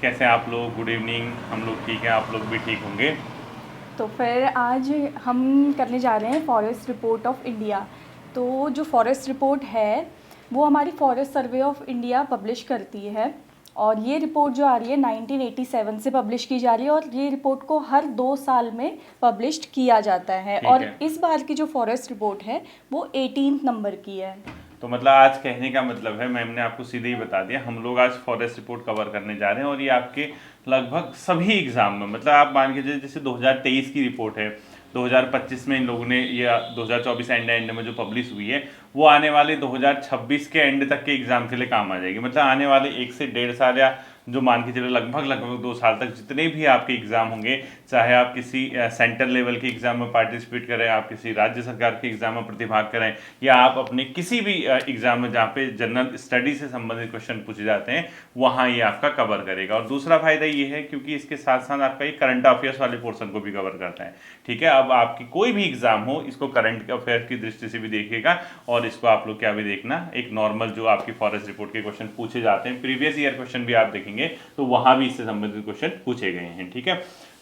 कैसे हैं आप लोग? Good evening. हम लोग ठीक हैं, आप लोग भी ठीक होंगे। तो फिर आज हम करने जा रहे हैं फॉरेस्ट रिपोर्ट ऑफ इंडिया। तो जो फॉरेस्ट रिपोर्ट है वो हमारी forest survey of India publish करती है, और ये रिपोर्ट जो आ रही है 1987 से पब्लिश की जा रही है, और ये रिपोर्ट को हर 2 साल में पब्लिश किया जाता है। ठीक और है। इस बार की जो फॉरेस्ट रिपोर्ट है वो 18 नंबर की है। तो मतलब आज कहने का मतलब है, मैम ने आपको सीधे ही बता दिया, हम लोग आज फॉरेस्ट रिपोर्ट कवर करने जा रहे हैं और ये आपके लगभग सभी एग्जाम में, मतलब आप मान के चलिए जैसे 2023 की रिपोर्ट है, 2025 में इन लोगों ने, या 2024 एंड में जो पब्लिश हुई है, वो आने वाले 2026 के एंड तक के एग्जाम के लिए काम आ जाएगी। मतलब आने वाले 1 से 1.5 साल, या जो मान के चले लगभग लगभग 2 साल तक जितने भी आपके एग्जाम होंगे, चाहे आप किसी सेंट्रल लेवल के एग्जाम में पार्टिसिपेट करें, आप किसी राज्य सरकार के एग्जाम में प्रतिभाग करें, या आप अपने किसी भी एग्जाम में जहाँ पे जनरल स्टडी से संबंधित क्वेश्चन पूछे जाते हैं, वहाँ ये आपका कवर करेगा। और दूसरा फायदा ये है क्योंकि इसके साथ साथ आपका ये करंट अफेयर्स वाले पोर्शन को भी कवर करता है। ठीक है, अब आपकी कोई भी एग्जाम हो, इसको करंट अफेयर की दृष्टि से भी देखेगा, और इसको आप लोग क्या भी देखना, एक नॉर्मल जो आपकी फॉरेस्ट रिपोर्ट के क्वेश्चन पूछे जाते हैं, प्रीवियस ईयर क्वेश्चन भी आप देखेंगे तो वहां भी इससे संबंधित क्वेश्चन पूछे गए हैं। ठीक है,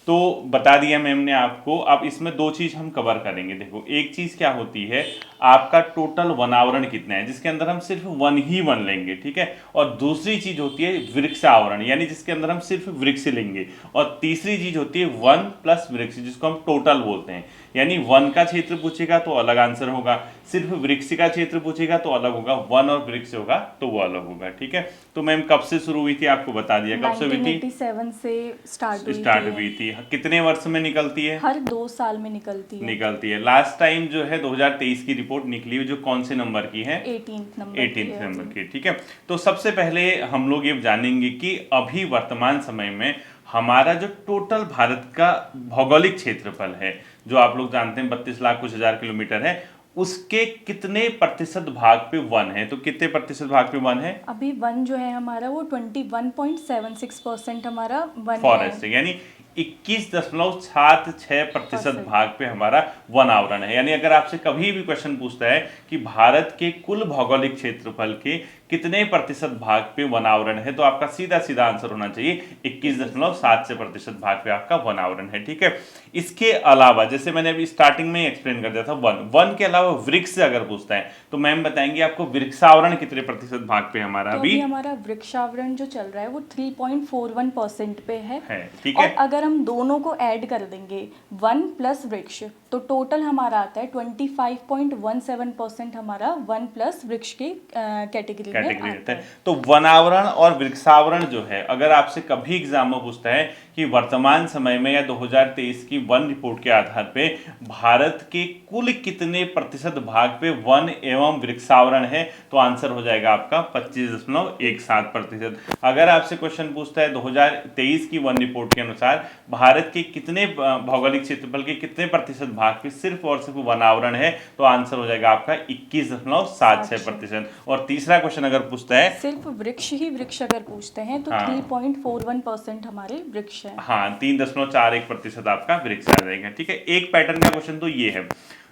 तो बता दिया मैम ने आपको। अब इसमें दो चीज हम कवर करेंगे। देखो, एक चीज क्या होती है, आपका टोटल वनावरण कितना है, जिसके अंदर हम सिर्फ वन ही वन लेंगे। ठीक है, और दूसरी चीज होती है वृक्षावरण, यानी जिसके अंदर हम सिर्फ वृक्ष लेंगे। और तीसरी चीज होती है वन प्लस वृक्ष, जिसको हम टोटल बोलते हैं। यानी वन का क्षेत्र पूछेगा तो अलग आंसर होगा, सिर्फ वृक्ष का क्षेत्र पूछेगा तो अलग होगा, वन और वृक्ष होगा तो वो अलग होगा। ठीक है, तो मैम कब से शुरू हुई थी आपको बता दिया, कब से हुई थी? 1987 से स्टार्ट हुई थी। कितने वर्ष में निकलती है? हर 2 साल में निकलती है। लास्ट टाइम जो है 2023 की रिपोर्ट निकली हुई, जो कौन से नंबर की है? 18th नंबर 18th नंबर की। ठीक है, तो सबसे पहले हम लोग ये जानेंगे कि अभी वर्तमान समय में हमारा जो टोटल भारत का भौगोलिक क्षेत्रफल है, जो आप लोग जानते हैं 32 लाख कुछ हजार किलोमीटर है, उसके कितने प्रतिशत भाग पे वन है? तो कितने प्रतिशत भाग पे वन है? अभी वन जो है हमारा वो 21.76% हमारा वन फॉरेस्ट है। है, यानी 21.76% भाग पे हमारा वन आवरण है। यानी अगर आपसे कभी भी क्वेश्चन पूछता है कि भारत के कुल भौगोलिक क्षेत्रफल के कितने प्रतिशत भाग पे वन आवरण है, तो आपका सीधा सीधा आंसर होना चाहिए 21.7% भाग पे आपका वन आवरण है। ठीक है, इसके अलावा जैसे मैंने अभी स्टार्टिंग में एक्सप्लेन कर दिया था, वन के अलावा वृक्ष अगर पूछता है तो मैम बताएंगे आपको वृक्षावरण कितने प्रतिशत भाग पे हमारा तो अभी अभी हमारा वृक्षावरण जो चल रहा है वो 3.41% पे है। ठीक और है, अगर हम दोनों को ऐड कर देंगे, वन प्लस वृक्ष, तो टोटल हमारा आता है 25.17% हमारा वन प्लस वृक्ष के कैटेगरी में आता है। तो वनावरण और वृक्षावरण जो है, अगर आपसे कभी एग्जाम में पूछता है कि वर्तमान समय में या 2023 की वन रिपोर्ट के आधार पे भारत के कुल कितने प्रतिशत भाग पे वन एवं वृक्षावरण है, तो आंसर हो जाएगा आपका 25.17%। अगर आपसे क्वेश्चन पूछता है 2023 की वन रिपोर्ट के अनुसार भारत के कितने भौगोलिक क्षेत्रफल के कितने प्रतिशत भाग पे सिर्फ और सिर्फ वनावरण है, तो आंसर हो जाएगा आपका 21.76%। और तीसरा क्वेश्चन अगर पूछता है सिर्फ वृक्ष ही वृक्ष अगर पूछते हैं तो 3.41% हमारे वृक्ष है। हाँ, 3.41% आपका वृक्ष आ जाएगा। ठीक है, एक पैटर्न का क्वेश्चन तो ये है।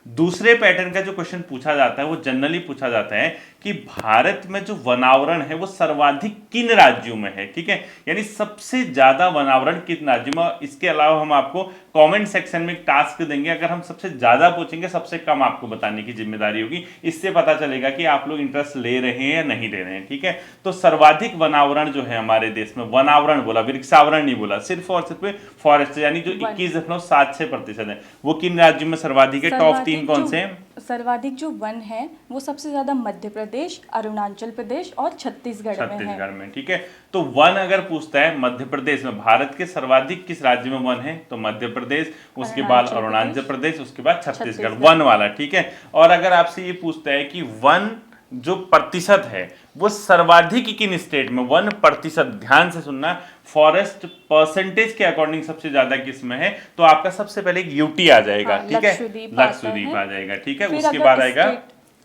दूसरे पैटर्न का जो क्वेश्चन पूछा जाता है वो जनरली पूछा जाता है कि भारत में जो वनावरण है वो सर्वाधिक किन राज्यों में है। ठीक है, यानी सबसे ज्यादा वनावरण किन राज्यों में। इसके अलावा हम आपको कमेंट सेक्शन में एक टास्क देंगे, अगर हम सबसे ज्यादा पूछेंगे सबसे कम आपको बताने की जिम्मेदारी होगी। इससे पता चलेगा कि आप लोग इंटरेस्ट ले रहे हैं या नहीं ले रहे हैं। ठीक है, तो सर्वाधिक वनावरण जो है हमारे देश में, वनावरण बोला, वृक्षावरण नहीं बोला, सिर्फ और सिर्फ फॉरेस्ट, यानी जो 21.76% है, वो किन राज्यों में सर्वाधिक है? टॉप 3 कौन से हैं? सर्वाधिक जो वन है वो सबसे ज्यादा मध्य प्रदेश, अरुणाचल प्रदेश और छत्तीसगढ़ में। ठीक है, तो वन अगर पूछता है मध्य प्रदेश में भारत के सर्वाधिक किस राज्य में वन है, तो मध्य प्रदेश, उसके बाद अरुणाचल प्रदेश, उसके बाद छत्तीसगढ़, वन वाला। ठीक है, और अगर आपसे ये पूछता है कि वन जो प्रतिशत है वो सर्वाधिक किन स्टेट में, वन प्रतिशत, ध्यान से सुनना, फॉरेस्ट परसेंटेज के अकॉर्डिंग सबसे ज्यादा किस में है, तो आपका सबसे पहले एक यूटी आ जाएगा। ठीक है, लक्षद्वीप आ जाएगा। ठीक है, उसके बाद आएगा,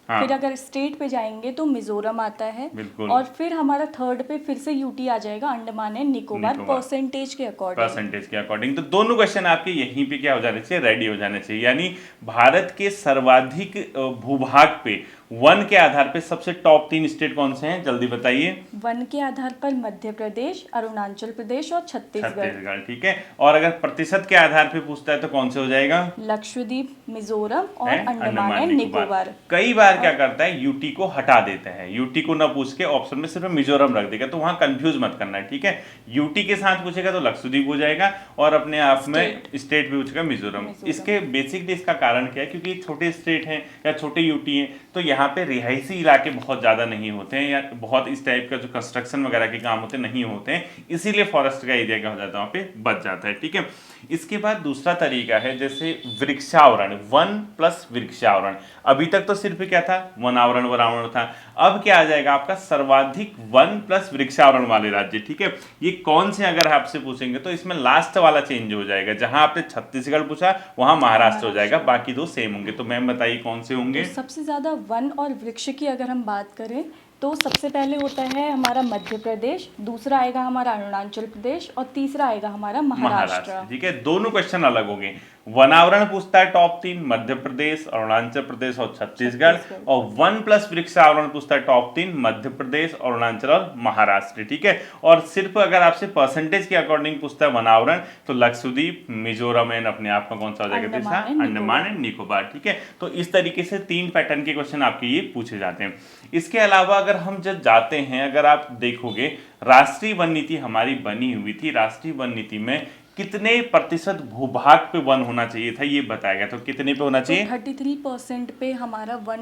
हाँ, फिर अगर स्टेट पे जाएंगे तो मिजोरम आता है, बिल्कुल, और फिर हमारा थर्ड पे फिर से यूटी आ जाएगा, अंडमान एंड निकोबार, परसेंटेज के अकॉर्डिंग। तो दोनों क्वेश्चन आपके यहीं पे क्या हो जाने चाहिए, रेडी हो जाने चाहिए। यानी भारत के सर्वाधिक भूभाग पे वन के आधार पे सबसे टॉप 3 स्टेट कौन से हैं, जल्दी बताइए। वन के आधार पर मध्य प्रदेश, अरुणाचल प्रदेश और छत्तीसगढ़। छत्तीसगढ़, ठीक है। और अगर प्रतिशत के आधार पे पूछता है तो कौन से हो जाएगा? लक्षद्वीप, मिजोरम और है अंडमान एंड निकोबार। कई बार क्या करता है, यूटी को हटा देता है, यूटी को ना पूछ के ऑप्शन में सिर्फ मिजोरम रख देगा, तो वहां कंफ्यूज मत करना है, ठीक है। यूटी के साथ पूछेगा तो लक्षद्वीप हो जाएगा और अपने आप में स्टेट भी पूछेगा मिजोरम। इसके बेसिकली इसका कारण क्या है, क्योंकि छोटे स्टेट हैं या छोटे यूटी हैं, तो यहाँ पे रिहायशी इलाके बहुत ज्यादा नहीं होते हैं या बहुत इस टाइप का जो कंस्ट्रक्शन वगैरह के काम होते नहीं होते हैं, इसीलिए फॉरेस्ट का एरिया क्या हो जाता है, वहाँ पे बच जाता है, ठीक है। इसके बाद दूसरा तरीका है जैसे वृक्षावरण, वन प्लस वृक्षावरण। अभी तक तो सिर्फ क्या था, वनावरण वनावरण था, अब क्या आ जाएगा आपका सर्वाधिक वन प्लस वृक्षावरण वाले राज्य, ठीक है। ये कौन से अगर आपसे पूछेंगे तो इसमें लास्ट वाला चेंज हो जाएगा, जहां आपने छत्तीसगढ़ पूछा वहां महाराष्ट्र हो जाएगा, बाकी दो सेम होंगे। तो मैम बताइए कौन से होंगे? तो सबसे ज्यादा वन और वृक्ष की अगर हम बात करें तो सबसे पहले होता है हमारा मध्य प्रदेश, दूसरा आएगा हमारा अरुणाचल प्रदेश और तीसरा आएगा हमारा महाराष्ट्र। ठीक है, दोनों क्वेश्चन अलग होंगे। वनावरण पूछता है टॉप 3 मध्य प्रदेश, अरुणाचल प्रदेश और छत्तीसगढ़, और वन प्लस वृक्षावरण पूछता है टॉप 3 मध्य प्रदेश, अरुणाचल और महाराष्ट्र, ठीक है। और सिर्फ अगर आपसे परसेंटेज के अकॉर्डिंग पूछता है वनावरण तो लक्षद्वीप, मिजोरम एंड अपने आप में कौन सा हो जाएगा तीसरा, अंडमान एंड निकोबार, ठीक है। तो इस तरीके से 3 पैटर्न के क्वेश्चन आपके ये पूछे जाते हैं। इसके अलावा अगर हम जब जाते हैं, अगर आप देखोगे राष्ट्रीय वन नीति हमारी बनी हुई थी, राष्ट्रीय वन नीति में कितने प्रतिशत भूभाग पे वन होना चाहिए था ये बताया गया, तो कितने पे होना चाहिए? 33% पे हमारा वन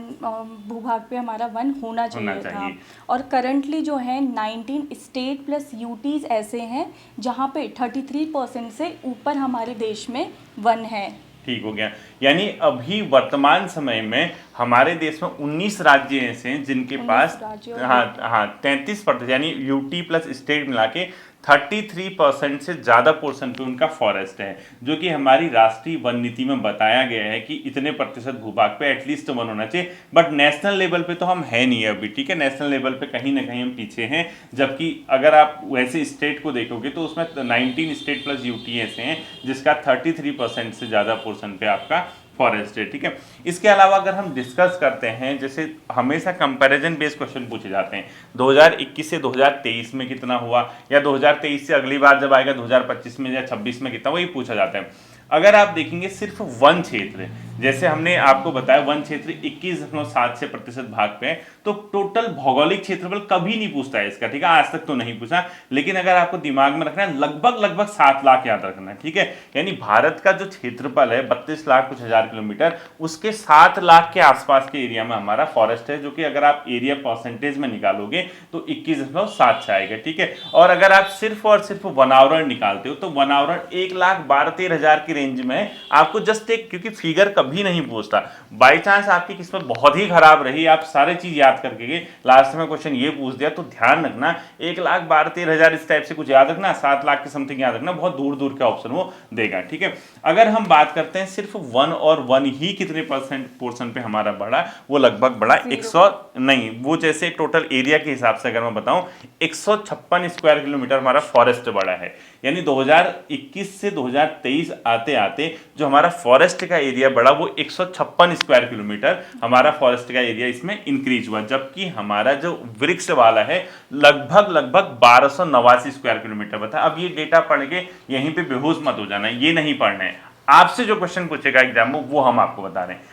भूभाग पे हमारा वन होना चाहिए था। और करंटली जो है 19 स्टेट प्लस यूटीज ऐसे हैं जहाँ पे 33% से ऊपर हमारे देश में वन है। ठीक हो गया, यानी अभी वर्तमान समय में हमारे देश में 19 राज्य ऐसे हैं जिनके पास 33% यानी यूटी प्लस स्टेट मिला के 33% से ज्यादा पोर्शन पे उनका फॉरेस्ट है, जो कि हमारी राष्ट्रीय वन नीति में बताया गया है कि इतने प्रतिशत भूभाग पे एटलीस्ट वन होना चाहिए। बट नेशनल लेवल पे तो हम है नहीं अभी, ठीक है। नेशनल लेवल पे कहीं ना कहीं हम पीछे हैं, जबकि अगर आप वैसे स्टेट को देखोगे तो उसमें 19 स्टेट प्लस यूटी ऐसे हैं जिसका 33% से ज्यादा पोर्शन पे आपका फॉरेस्ट है, ठीक है। इसके अलावा अगर हम डिस्कस करते हैं, जैसे हमेशा कंपैरिजन बेस्ड क्वेश्चन पूछे जाते हैं, 2021 से 2023 में कितना हुआ, या 2023 से अगली बार जब आएगा 2025 में या 26 में कितना, वही पूछा जाता है। अगर आप देखेंगे सिर्फ वन क्षेत्र, जैसे हमने आपको बताया वन क्षेत्र 21.7 से प्रतिशत भाग पे है, तो टोटल भौगोलिक क्षेत्रफल कभी नहीं पूछता है इसका, ठीक है, आज तक तो नहीं पूछा। लेकिन अगर आपको दिमाग में रखना है लगभग 7 लाख याद रखना है, ठीक है। यानी भारत का जो क्षेत्रफल है 32 लाख कुछ हजार किलोमीटर, उसके 7 लाख के आसपास के एरिया में हमारा फॉरेस्ट है, जो कि अगर आप एरिया परसेंटेज में निकालोगे तो 21.7 से आएगा, ठीक है। और अगर आप सिर्फ और सिर्फ वनावरण निकालते हो तो वनावरण 1,12,13,000 की रेंज में आपको जस्ट एक, क्योंकि फिगर कभी नहीं पूछता, बाई चांस आपकी किस्मत बहुत ही खराब रही, आप सारे चीज याद करके गए, लास्ट में क्वेश्चन ये पूछ दिया, तो ध्यान रखना 1,12,13,000 इस टाइप से कुछ याद रखना, 7 लाख के समथिंग याद रखना, बहुत दूर दूर का ऑप्शन वो देगा, ठीक है। अगर हम बात करते हैं सिर्फ वन और वन ही कितने परसेंट पोर्शन पे हमारा बढ़ा, वो लगभग बढ़ा 100 नहीं, वो जैसे टोटल एरिया के हिसाब से अगर मैं बताऊं 156 स्क्वायर किलोमीटर हमारा फॉरेस्ट बढ़ा है। यानी 2021 से 2023 आते आते जो हमारा फॉरेस्ट का एरिया बढ़ा वो 156 स्क्वायर किलोमीटर हमारा फॉरेस्ट का एरिया इसमें इंक्रीज हुआ, जबकि हमारा जो वृक्ष वाला है लगभग 1289 स्क्वायर किलोमीटर बता। अब ये डेटा पढ़ के यहीं पे बेहोश मत हो जाना, ये नहीं पढ़ना है, आपसे जो क्वेश्चन पूछेगा एग्जाम में वो हम आपको बता रहे हैं।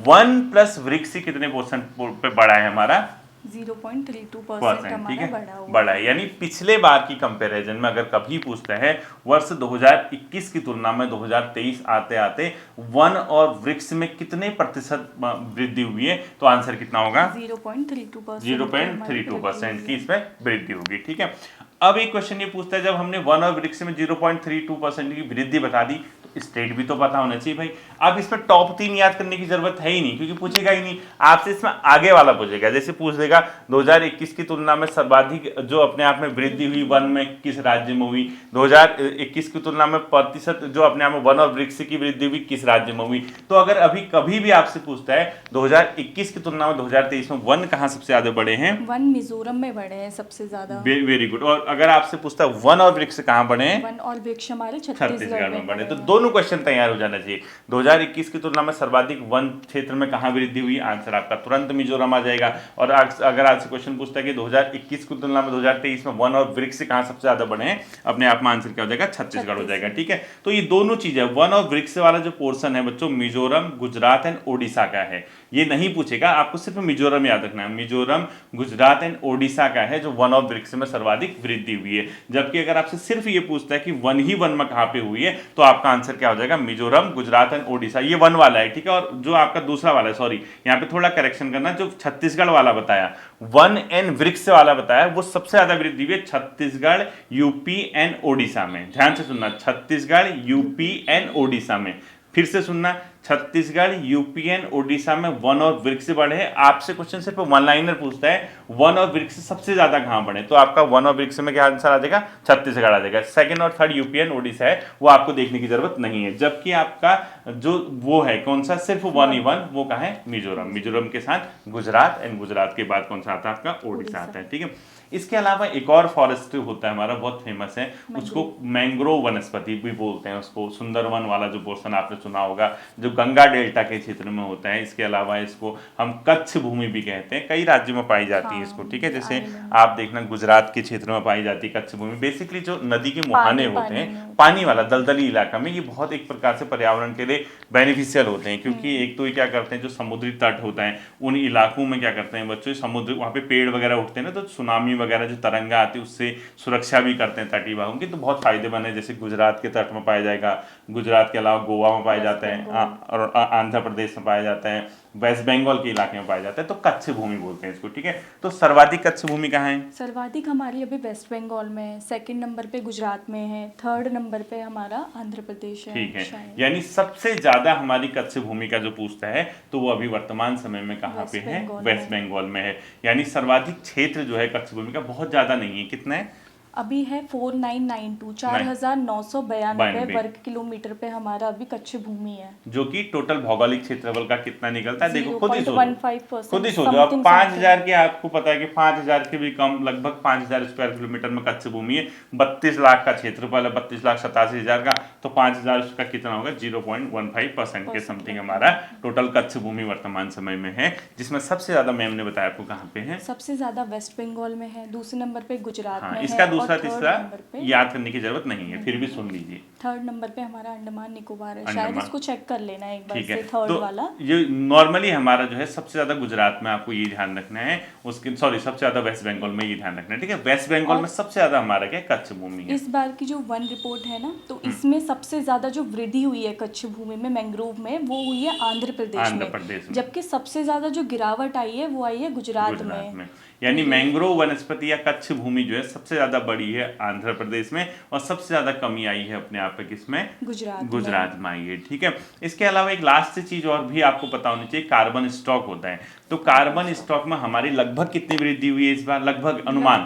वन प्लस वृक्ष कितने परसेंट पे बढ़ा है हमारा? 0.32% ठीक है, हमारा बढ़ा है। यानी पिछले बार की कंपैरिजन में अगर कभी पूछते हैं वर्ष 2021 की तुलना में 2023 आते आते वन और वृक्ष में कितने प्रतिशत वृद्धि हुई है, तो आंसर कितना होगा? 0.32% की इसमें वृद्धि होगी, ठीक है। अब एक क्वेश्चन ये पूछता है, जब हमने वन और वृक्ष में 0.32% की वृद्धि बता दी तो स्टेट भी तो पता होना चाहिए भाई। अब इसमें टॉप 3 याद करने की जरूरत है ही नहीं, क्योंकि पूछेगा ही नहीं, आपसे इसमें आगे वाला पूछेगा। जैसे पूछ देगा 2021 की तुलना में सर्वाधिक जो अपने आप में वृद्धि हुई वन में किस राज्य में हुई, 2021 की तुलना में प्रतिशत जो अपने आप में वन और वृक्ष की वृद्धि हुई किस राज्य में हुई। तो अगर अभी कभी भी आपसे पूछता है 2021 की तुलना में 2023 में वन कहाँ सबसे ज्यादा बढ़े हैं? वन मिजोरम में बढ़े हैं सबसे ज्यादा। Very good. और अगर आपसे पूछता है वन और वृक्ष कहाँ बने, वन और वृक्ष हमारे छत्तीसगढ़ में बने, तो दोनों क्वेश्चन तैयार हो जाना चाहिए। 2021 की तुलना में सर्वाधिक वन क्षेत्र में कहाँ वृद्धि हुई, आंसर आपका तुरंत मिजोरम आ जाएगा। और अगर आपसे क्वेश्चन पूछता है कि 2021 की तुलना में 2023 में वन और वृक्ष कहाँ सबसे ज्यादा बने हैं, अपने आप में आंसर क्या हो जाएगा, छत्तीसगढ़ हो जाएगा। ठीक है, तो ये दोनों चीजें, वन और वृक्ष वाला जो पोर्शन है बच्चों, मिजोरम, गुजरात एंड ओडिशा का है। ये नहीं पूछेगा, आपको सिर्फ मिजोरम याद रखना है, मिजोरम, गुजरात एंड ओडिशा का है जो वन और वृक्ष में सर्वाधिक वृद्धि हुई है। जबकि अगर आपसे सिर्फ ये पूछता है कि वन ही वन में कहां पे हुई है, तो आपका आंसर क्या हो जाएगा, मिजोरम, गुजरात एंड ओडिशा। ये वन वाला है, ठीक है। और जो आपका दूसरा वाला है, सॉरी यहाँ पे थोड़ा करेक्शन करना, जो छत्तीसगढ़ वाला बताया, वन एंड वृक्ष वाला बताया, वो सबसे ज्यादा वृद्धि हुई है छत्तीसगढ़, यूपी एंड ओडिशा में। ध्यान से सुनना, छत्तीसगढ़, यूपी एंड ओडिशा में। फिर से सुनना, छत्तीसगढ़, यूपी एंड ओडिशा में वन और वृक्ष बढ़े। आपसे क्वेश्चन सिर्फ वन लाइनर पूछता है, वन और वृक्ष सबसे ज्यादा कहां बढ़े, तो आपका वन और वृक्ष में क्या आंसर आ जाएगा, छत्तीसगढ़ आ जाएगा। सेकंड और थर्ड यूपी एंड ओडिशा है, वो आपको देखने की जरूरत नहीं है। जबकि आपका जो वो है कौन सा, सिर्फ वन ही वन, वो कहा है, मिजोरम। मिजोरम के साथ गुजरात, एंड गुजरात के बाद कौन सा आता है आपका, ओडिशा आता है। ठीक है, इसके अलावा एक और फॉरेस्ट होता है हमारा, बहुत फेमस है, उसको मैंग्रोव वनस्पति भी बोलते हैं उसको। सुंदरवन वाला जो पोर्शन आपने सुना होगा, जो गंगा डेल्टा के क्षेत्र में होता है। इसके अलावा इसको हम कच्छ भूमि भी कहते हैं, कई राज्यों में पाई जाती है इसको। ठीक है, जैसे आप देखना गुजरात के क्षेत्र में पाई जाती है कच्छ भूमि। बेसिकली जो नदी के मुहाने होते हैं, पानी वाला दलदली इलाका में, ये बहुत एक प्रकार से पर्यावरण के लिए बेनिफिशियल होते हैं। क्योंकि एक तो ये क्या करते हैं, जो समुद्री तट होता है उन इलाकों में क्या करते हैं बच्चों, समुद्र वहाँ पे पेड़ वगैरह उठते हैं ना, तो सुनामी वगैरह जो तरंगा आती है उससे सुरक्षा भी करते हैं तटीय भागों की, तो बहुत फायदेमंद है। जैसे गुजरात के तट में पाया जाएगा, गुजरात के अलावा गोवा में पाया जाता है, और आंध्र प्रदेश में पाया जाता है, वेस्ट बंगाल के इलाके में पाया जाता है, तो कच्छ भूमि बोलते हैं इसको। ठीक है, तो सर्वाधिक कच्छ भूमि कहाँ है, सर्वाधिक हमारी अभी वेस्ट बंगाल में है, सेकंड नंबर पे गुजरात में है, थर्ड नंबर पे हमारा आंध्र प्रदेश है। ठीक है, यानी सबसे ज्यादा हमारी कच्छ भूमि का जो पूछता है, तो वो अभी वर्तमान समय में कहाँ पे है, वेस्ट बंगाल में है। यानी सर्वाधिक क्षेत्र जो है कच्छ भूमि का बहुत ज्यादा नहीं है, कितना है अभी है 4992, 4992 वर्ग किलोमीटर पे हमारा अभी कच्छ भूमि है, जो कि टोटल भौगोलिक क्षेत्रफल का कितना निकलता है, देखो खुद ही सोचो, 0.15%, खुद ही सोचो। अब 5000 के, आपको पता है कि 5000 के भी कम, लगभग 5000 स्क्वायर किलोमीटर में कच्छ भूमि है। 32 लाख का क्षेत्रफल है, 32,87,000 का, तो 5000 उसका कितना होगा, 0.15% के समथिंग हमारा टोटल कच्छ भूमि वर्तमान समय में है। जिसमें सबसे ज्यादा मैम ने बताया आपको कहाँ पे है, सबसे ज्यादा वेस्ट बंगाल में है, दूसरे नंबर पे गुजरात में है, इसका दूसरा तीसरा याद करने की जरूरत नहीं है, फिर भी सुन लीजिए। थर्ड नंबर पे हमारा अंडमान निकोबार है, शायद इसको चेक कर लेना एक बार से, तो थर्ड वाला। ये नॉर्मली हमारा जो है सबसे ज्यादा गुजरात में, आपको ये ध्यान रखना है, उसके सॉरी सबसे ज्यादा वेस्ट बंगाल में, ये ध्यान रखना है। ठीक है, वेस्ट बंगाल में सबसे ज्यादा हमारा क्या, कच्छ भूमि है। इस बार की जो वन रिपोर्ट है ना, तो इसमें सबसे ज्यादा जो वृद्धि हुई है कच्छ भूमि में, मैंग्रोव में, वो हुई है आंध्र प्रदेश में। जबकि सबसे ज्यादा जो गिरावट आई है वो आई है गुजरात में। यानी मैंग्रोव वनस्पति या कच्छ भूमि जो है सबसे ज्यादा बड़ी है आंध्र प्रदेश में, और सबसे ज्यादा कमी आई है अपने आप पे किसमें, गुजरात में आई है। ठीक है, इसके अलावा एक लास्ट चीज और भी आपको पता होनी चाहिए, कार्बन स्टॉक होता है। तो कार्बन स्टॉक में हमारी लगभग कितनी वृद्धि हुई है इस बार, लगभग अनुमान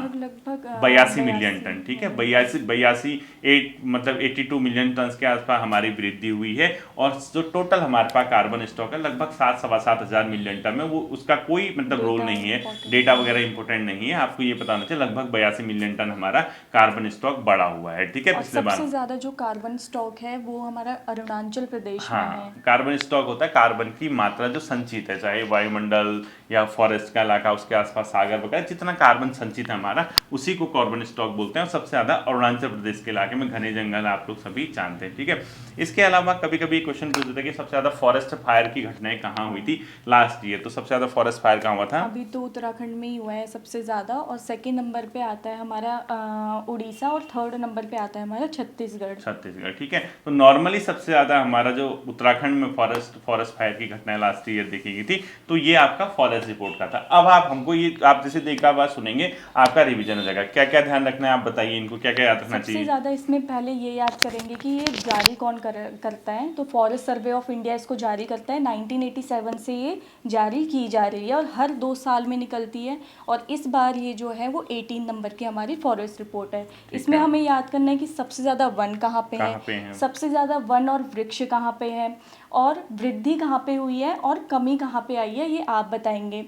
82 मिलियन टन। ठीक है, 82 मतलब 82 मिलियन टन के आसपास हमारी वृद्धि हुई है। और जो टोटल हमारे पास कार्बन स्टॉक है लगभग 7-7.5 मिलियन टन में, वो उसका कोई मतलब रोल नहीं है, डेटा वगैरह इंपोर्टेंट नहीं है। आपको ये पता होना चाहिए लगभग 82 मिलियन टन हमारा कार्बन स्टॉक बढ़ा हुआ है। ठीक है, पिछले बार सबसे ज्यादा जो कार्बन स्टॉक है वो हमारा अरुणाचल प्रदेश में है। कार्बन स्टॉक होता है कार्बन की मात्रा जो संचित है, चाहे वायुमंडल या फॉरेस्ट का इलाका, उसके आसपास सागर वगैरह, जितना कार्बन संचित है हमारा, उसी को कार्बन स्टॉक बोलते हैं। और सबसे ज्यादा अरुणाचल प्रदेश के इलाके में, घने जंगल आप लोग सभी जानते हैं। ठीक है, इसके अलावा कभी कभी क्वेश्चन पूछते थे कि सबसे ज्यादा फॉरेस्ट फायर की घटनाएं कहाँ हुई थी लास्ट ईयर, तो सबसे ज्यादा फॉरेस्ट फायर कहाँ हुआ था, अभी तो उत्तराखंड में ही हुआ है सबसे ज्यादा, और सेकंड नंबर पे आता है हमारा उड़ीसा, और थर्ड नंबर पे आता है हमारा छत्तीसगढ़। ठीक है, तो नॉर्मली सबसे ज्यादा हमारा जो उत्तराखंड में फॉरेस्ट फायर की घटनाएं लास्ट ईयर देखी गई थी, तो ये आपका फॉरेस्ट रिपोर्ट का था। अब आप हमको ये, आप जैसे देखा बात सुनेंगे, आपका रिवीजन हो जाएगा। क्या क्या ध्यान रखना है आप बताइए, इनको क्या क्या याद रखना चाहिए। सबसे ज्यादा इसमें पहले ये याद करेंगे कि ये जारी कौन करता है, तो फॉरेस्ट सर्वे ऑफ इंडिया इसको जारी करता है। 1987 से ये जारी की जा रही है और हर 2 साल में निकलती है। और इस बार ये जो है वो 18 नंबर की हमारी फॉरेस्ट रिपोर्ट है। इसमें है। हमें याद करना है कि सबसे ज़्यादा वन कहाँ पे कहाँ पे है, हैं? सबसे ज़्यादा वन और वृक्ष कहाँ पे है, और वृद्धि कहाँ पे हुई है और कमी कहाँ पे आई है, ये आप बताएंगे।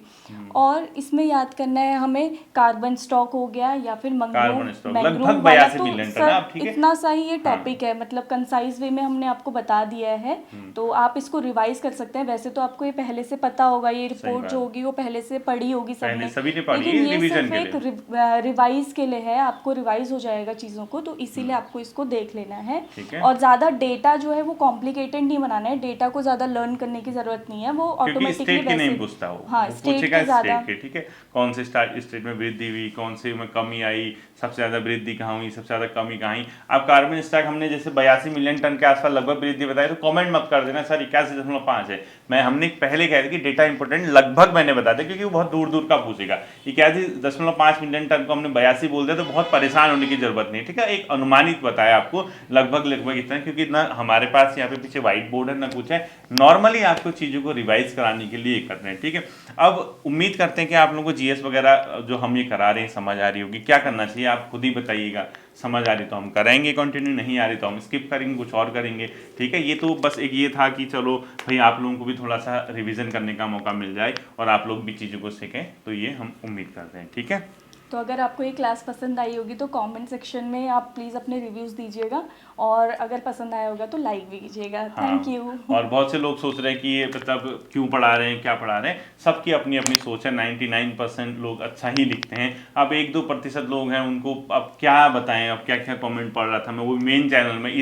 और इसमें याद करना है हमें कार्बन स्टॉक हो गया या फिर कार्बन स्टॉक लगभग मैंग्रोव वाला। 82 तो मिलियन टन है आप, ठीक है। इतना सा ही ये हाँ। टॉपिक है, मतलब कंसाइज वे में हमने आपको बता दिया है, तो आप इसको रिवाइज कर सकते हैं। वैसे तो आपको ये पहले से पता होगा, ये रिपोर्ट बात। जो होगी वो पहले से पढ़ी होगी पहले सबने, सभी ने पढ़ी है, लेकिन ये रिवीजन सिर्फ के एक लिए। रिवाइज के लिए है, आपको रिवाइज हो जाएगा चीज़ों को, तो इसीलिए आपको इसको देख लेना है। ठीक है। और ज़्यादा डेटा जो है वो कॉम्प्लिकेटेड नहीं बनाना है, डेटा को ज़्यादा लर्न करने की ज़रूरत नहीं है, वो क्योंकि ऑटोमेटिकली स्टेट के नहीं वैसे। पूछता वो हाँ, वो स्टेट पूछेगा के ज़्यादा। स्टेट के, ठीक है। कौन से स्टेट में वृद्धि हुई, कौन से में कमी आई, सबसे ज्यादा वृद्धि कहाँ हुई, सबसे ज्यादा कमी कहाँ हुई। अब कार्बन स्टॉक हमने जैसे 82 मिलियन टन के आसपास लगभग वृद्धि बताई, तो कमेंट मत कर देना सर 81.5 है। मैं हमने पहले कह दिया कि डेटा इंपॉर्टेंट, लगभग मैंने बता दिया क्योंकि वो बहुत दूर दूर का पूछेगा। 81.5 मिलियन टन को हमने 82 बोल दिया तो बहुत परेशान होने की जरूरत नहीं, ठीक है। एक अनुमानित बताया आपको, लगभग लगभग इतना, क्योंकि ना हमारे पास यहाँ पे पीछे व्हाइट बोर्ड है ना कुछ है, नॉर्मली आपको चीज़ों को रिवाइज कराने के लिए कर रहे हैं, ठीक है। अब उम्मीद करते हैं कि आप लोगों को जीएस वगैरह जो हम ये करा रहे हैं समझ आ रही होगी। क्या करना चाहिए आप खुद ही बताइएगा, समझ आ रही तो हम कराएंगे कंटिन्यू, नहीं आ रही तो हम स्किप करेंगे, कुछ और करेंगे, ठीक है। ये तो बस एक ये था कि चलो भाई आप लोगों को भी थोड़ा सा रिवीजन करने का मौका मिल जाए और आप लोग भी चीज़ों को सीखें, तो ये हम उम्मीद करते हैं, ठीक है। तो अगर आपको ये क्लास पसंद आई होगी तो कमेंट सेक्शन में आप प्लीज़ अपने रिव्यूज़ दीजिएगा, और अगर पसंद आया होगा तो लाइक भी कीजिएगा। Thank you. और बहुत से लोग सोच रहे हैं कि ये मतलब क्यों पढ़ा रहे हैं, क्या पढ़ा रहे हैं, सबकी अपनी अपनी सोच है। 99% लोग अच्छा ही लिखते हैं, अब 1-2% लोग हैं उनको अब क्या बताएं, अब क्या क्या कमेंट पढ़ रहा था मैं, वो मेन चैनल में,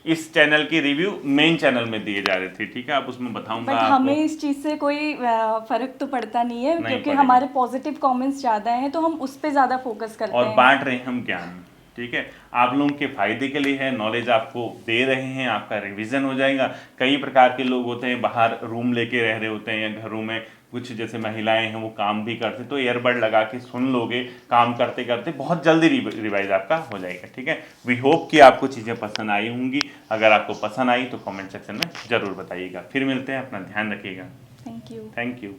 इस चैनल की रिव्यू मेन चैनल में दिए जा रहे थे, ठीक है। अब उसमें बताऊंगा बट आपको। हमें इस चीज़ से कोई फर्क तो पड़ता नहीं है, नहीं क्योंकि पड़ेगा। हमारे पॉजिटिव कमेंट्स ज़्यादा हैं तो हम उस पर ज़्यादा फोकस करते और हैं। बांट रहे हैं हम ज्ञान, ठीक है, आप लोगों के फायदे के लिए है, नॉलेज आपको दे रहे हैं, आपका रिवीजन हो जाएगा। कई प्रकार के लोग होते हैं, बाहर रूम लेके रह रहे होते हैं या घरों में, कुछ जैसे महिलाएं हैं वो काम भी करते, तो ईयरबड लगा के सुन लोगे, काम करते करते बहुत जल्दी रिवाइज आपका हो जाएगा, ठीक है। वी होप कि आपको चीज़ें पसंद आई होंगी। अगर आपको पसंद आई तो कमेंट सेक्शन में ज़रूर बताइएगा। फिर मिलते हैं, अपना ध्यान रखिएगा। Thank you. Thank you.